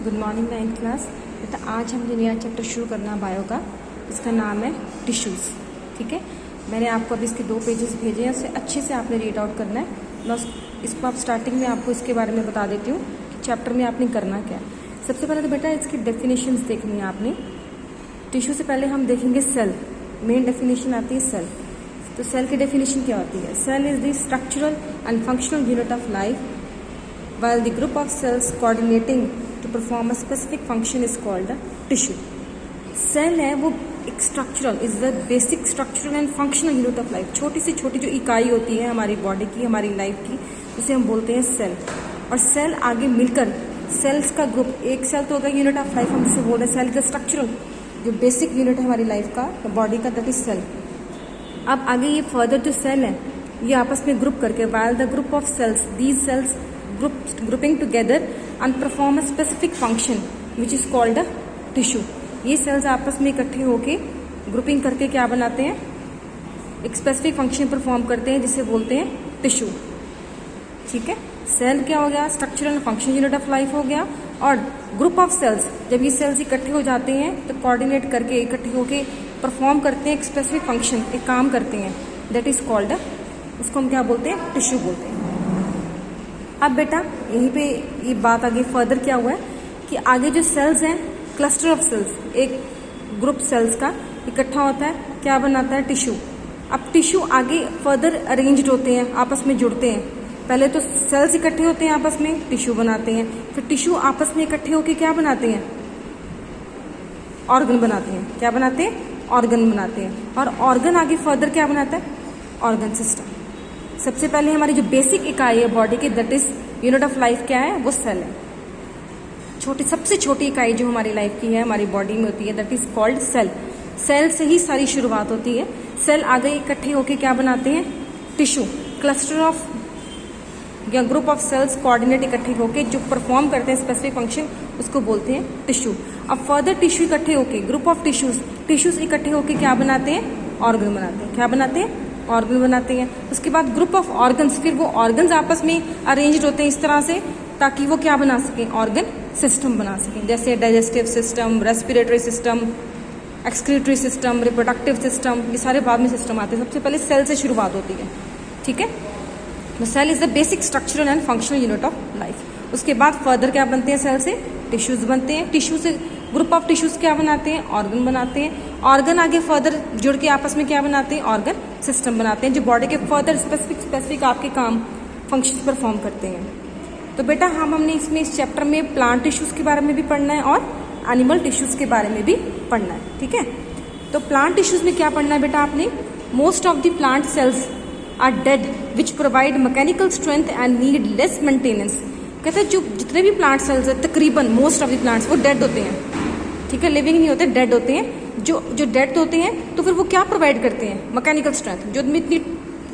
Good morning 9th class. बेटा आज हम जो नया चैप्टर शुरू करना है बायो का, इसका नाम है टिश्यूज़। ठीक है, मैंने आपको अभी इसके 2 पेजेस भेजे हैं, उसे अच्छे से आपने रीड आउट करना है। मैं इसको आप स्टार्टिंग में आपको इसके बारे में बता देती हूँ कि चैप्टर में आपने करना क्या है। सबसे पहले तो बेटा इसकी डेफिनेशंस देखनी है आपने। टिश्यू से पहले हम देखेंगे सेल। मेन डेफिनेशन आती है सेल। तो सेल की डेफिनेशन क्या होती है? Cell is the structural and functional unit of life while the group of cells coordinating to perform a specific function is called a tissue. Cell है वो एक structural is the basic structural and functional unit of life. छोटी से छोटी जो इकाई होती है हमारी बॉडी की, हमारी लाइफ की, उसे हम बोलते हैं सेल। और सेल आगे मिलकर सेल्स का ग्रुप, एक सेल तो होगा यूनिट ऑफ लाइफ, हम जिसे बोल रहे हैं सेल का स्ट्रक्चरल जो बेसिक यूनिट है हमारी लाइफ का, बॉडी का, दैट इज सेल। अब आगे ये फर्दर जो सेल है ये आपस में ग्रुप करके while the group of cells, these cells grouping together and perform a specific function which is called a tissue. ये सेल्स आपस में इकट्ठे होके ग्रुपिंग करके क्या बनाते हैं? एक स्पेसिफिक फंक्शन परफॉर्म करते हैं जिसे बोलते हैं टिश्यू। ठीक है, सेल क्या हो गया? Structural and functional unit of life हो गया। और ग्रुप ऑफ सेल्स, जब ये सेल्स इकट्ठे हो जाते हैं तो कोऑर्डिनेट करके इकट्ठे होके परफॉर्म करते हैं एक स्पेसिफिक फंक्शन, एक काम करते हैं, दैट इज कॉल्ड, उसको हम क्या बोलते हैं? टिश्यू बोलते हैं। अब बेटा यहीं पे ये बात आगे फर्दर क्या हुआ है कि आगे जो सेल्स हैं, क्लस्टर ऑफ सेल्स, एक ग्रुप सेल्स का इकट्ठा होता है, क्या बनाता है? टिश्यू। अब टिश्यू आगे फर्दर अरेंज्ड होते हैं, आपस में जुड़ते हैं। पहले तो सेल्स इकट्ठे होते हैं आपस में, टिश्यू बनाते हैं, फिर टिश्यू आपस में इकट्ठे होकर क्या बनाते हैं? ऑर्गन बनाते हैं। क्या बनाते हैं? ऑर्गन बनाते हैं। और ऑर्गन आगे फर्दर क्या बनाता है? Organ system. सबसे पहले हमारी जो बेसिक इकाई है बॉडी की, that is unit of life, क्या है? वो सेल है। छोटी, सबसे छोटी इकाई जो हमारी लाइफ की है, हमारी बॉडी में होती है, that is called cell. Cell से ही सारी शुरुआत होती है। सेल आगे इकट्ठे होके क्या बनाते हैं? टिश्यू। क्लस्टर ऑफ या ग्रुप ऑफ सेल्स कोऑर्डिनेट इकट्ठे होके जो परफॉर्म करते हैं स्पेसिफिक फंक्शन, उसको बोलते हैं टिश्यू। अब फर्दर टिश्यू इकट्ठे होके, ग्रुप ऑफ टिश्यूज इकट्ठे होके क्या बनाते हैं? ऑर्गन बनाते हैं। क्या बनाते हैं? ऑर्गन बनाते हैं। उसके बाद ग्रुप ऑफ ऑर्गन्स, फिर वो ऑर्गन्स आपस में अरेंज्ड होते हैं इस तरह से ताकि वो क्या बना सकें? ऑर्गन सिस्टम बना सकें, जैसे digestive system, respiratory system, excretory system, reproductive system, ये सारे बाद में सिस्टम आते हैं। सबसे पहले सेल से शुरुआत होती है। ठीक है, तो cell is the basic structural and functional unit of life. उसके बाद फर्दर क्या बनते हैं? सेल से टिश्यूज बनते हैं। टिश्यू से ग्रुप ऑफ टिश्यूज क्या बनाते हैं? ऑर्गन बनाते हैं। ऑर्गन आगे फर्दर जुड़ के आपस में क्या बनाते हैं? ऑर्गन सिस्टम बनाते हैं जो बॉडी के फर्दर स्पेसिफिक आपके काम, फंक्शन परफॉर्म करते हैं। तो बेटा हमने इसमें इस चैप्टर में प्लांट टिश्यूज के बारे में भी पढ़ना है और एनिमल टिश्यूज के बारे में भी पढ़ना है। ठीक है, तो प्लांट टिश्यूज में क्या पढ़ना है बेटा आपने? Most of the plant cells are dead which provide mechanical strength and need less maintenance. कहते हैं जो जितने भी प्लांट सेल्स है, तकरीबन मोस्ट ऑफ द प्लांट्स वो डेड होते हैं। ठीक है, लिविंग नहीं होते, डेड होते हैं। जो डेड होते हैं तो फिर वो क्या प्रोवाइड करते हैं? Mechanical strength. जो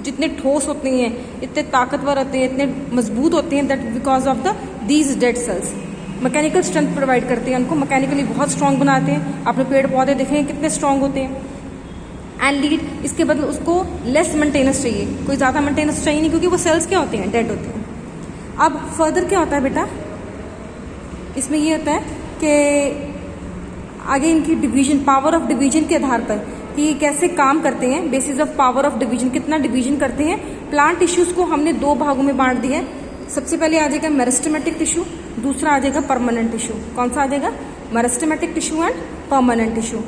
जितने ठोस होते हैं, इतने ताकतवर होते हैं, इतने मजबूत होते हैं, that because of the these dead cells mechanical strength provide करते हैं, उनको मैकेनिकली बहुत स्ट्रांग बनाते हैं। आपने पेड़ पौधे देखें कितने स्ट्रांग होते हैं। एंड लीड, इसके बदले उसको लेस मेंटेनेंस चाहिए, कोई ज़्यादा मेंटेनेंस चाहिए नहीं, क्योंकि वो सेल्स क्या होते हैं? डेड होते हैं। अब फर्दर क्या होता है बेटा इसमें? ये होता है कि आगे इनकी डिवीजन, पावर ऑफ डिवीजन के आधार पर कि कैसे काम करते हैं, basis of power of division, कितना डिवीजन करते हैं। प्लांट टिश्यूज को हमने 2 भागों में बांट दिया है। सबसे पहले आ जाएगा मेरिस्टेमेटिक टिश्यू, दूसरा आ जाएगा परमानेंट टिश्यू। कौन सा आ जाएगा? Meristematic tissue and permanent tissue.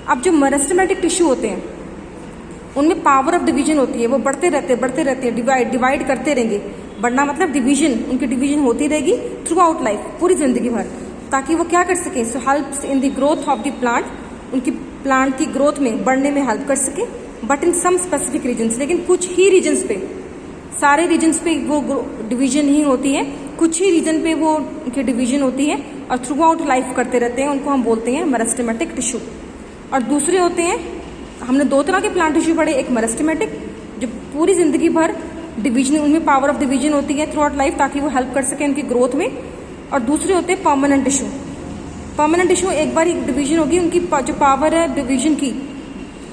अब जो मेरिस्टेमेटिक टिश्यू होते हैं उनमें पावर ऑफ डिवीजन होती है, वो बढ़ते रहते हैं, डिवाइड करते रहेंगे। बढ़ना मतलब डिवीजन, उनकी डिवीजन होती रहेगी थ्रू आउट लाइफ, पूरी जिंदगी भर, ताकि वो क्या कर सके? So helps in the growth of the plant, उनकी प्लांट की ग्रोथ में, बढ़ने में हेल्प कर सके। But in some specific regions, लेकिन कुछ ही रीजन्स पे, सारे रीजन्स पे वो डिवीजन ही होती है, कुछ ही रीजन पे वो उनकी डिवीजन होती है और थ्रू आउट लाइफ करते रहते हैं, उनको हम बोलते हैं मेरिस्टेमेटिक टिश्यू। और दूसरे होते हैं, हमने 2 तरह के प्लांट टिश्यू पढ़े, एक मेरिस्टेमेटिक जो पूरी जिंदगी भर डिवीजन, उनमें पावर ऑफ डिवीजन होती है थ्रू आउट लाइफ ताकि वो हेल्प कर सके उनकी ग्रोथ में। और दूसरे होते हैं परमानेंट टिश्यू। परमानेंट टिश्यू एक बार एक डिवीजन होगी, उनकी जो पावर है डिवीजन की,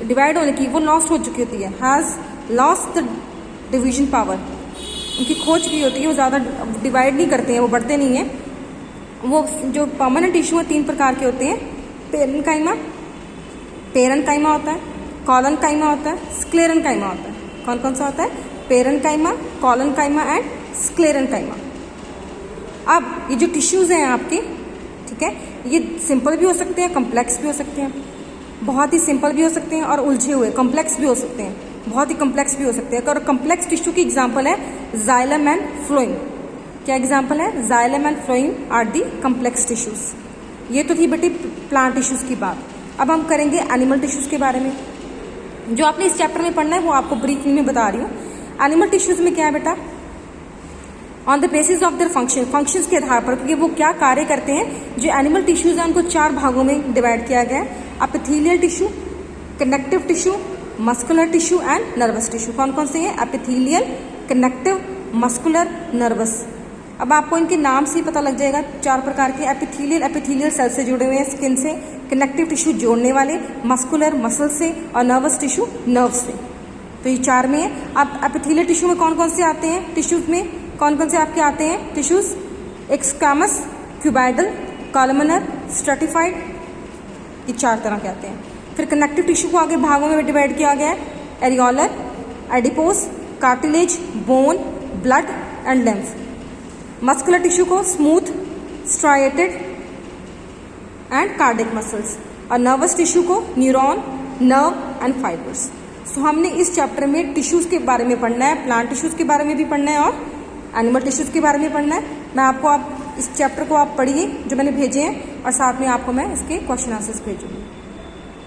डिवाइड होने की, वो लॉस्ट हो चुकी होती है, has lost the division power, उनकी खोज की होती है, वो ज़्यादा डिवाइड नहीं करते हैं, वो बढ़ते नहीं हैं। वो जो परमानेंट टिश्यू है 3 प्रकार के होते हैं, पेरेन्काइमा होता है, कॉलनकाइमा होता है, स्क्लेरेन्काइमा होता है। कौन कौन सा होता है? Parenchyma, collenchyma and sclerenchyma. अब ये जो टिश्यूज हैं आपके, ठीक है, ये सिंपल भी हो सकते हैं, कम्प्लेक्स भी हो सकते हैं, बहुत ही सिंपल भी हो सकते हैं और उलझे हुए कम्प्लेक्स भी हो सकते हैं, बहुत ही कम्प्लेक्स भी हो सकते हैं। और कम्प्लेक्स टिश्यू की एग्जांपल है जाइलम एंड फ्लोएम। क्या एग्जांपल है? Xylem and phloem are the complex tissues. ये तो थी बेटी प्लांट टिश्यूज की बात। अब हम करेंगे एनिमल टिश्यूज के बारे में। जो आपने इस चैप्टर में पढ़ना है वो आपको ब्रीफली में बता रही हूँ। एनिमल टिश्यूज में क्या है बेटा? On the basis of their functions के आधार पर, क्योंकि वो क्या कार्य करते हैं। जो एनिमल टिश्यूज हैं उनको 4 भागों में डिवाइड किया गया है। Epithelial tissue, connective tissue, muscular tissue and nervous tissue. कौन कौन से हैं? Epithelial, connective, muscular, nervous. अब आपको इनके नाम से ही पता लग जाएगा 4 प्रकार के। एपिथेलियल सेल से जुड़े हुए हैं, स्किन से, कनेक्टिव टिश्यू जोड़ने वाले, मस्कुलर मसल से, और नर्वस टिश्यू नर्व से। तो ये 4 में है। अब एपिथेलियल टिश्यू में कौन कौन से आते हैं? टिश्यूज में कौन कौन से आपके आते हैं टिश्यूज? एक्सकामस, क्यूबाइडल, कॉलमनर, स्ट्रेटिफाइड, ये 4 तरह के आते हैं। फिर कनेक्टिव टिश्यू को आगे भागों में डिवाइड किया गया है। Areolar, adipose, cartilage, bone, blood and lymph. Muscular tissue को smooth, striated and cardiac muscles, और नर्वस टिश्यू को neuron, nerve and fibres. So हमने इस चैप्टर में टिश्यूज के बारे में पढ़ना है, प्लांट टिश्यूज के बारे में भी पढ़ना है और एनिमल टिश्यूज के बारे में पढ़ना है। मैं आपको, आप इस चैप्टर को आप पढ़िए जो मैंने भेजे हैं, और साथ में आपको मैं इसके क्वेश्चन आंसर्स भेजूंगी।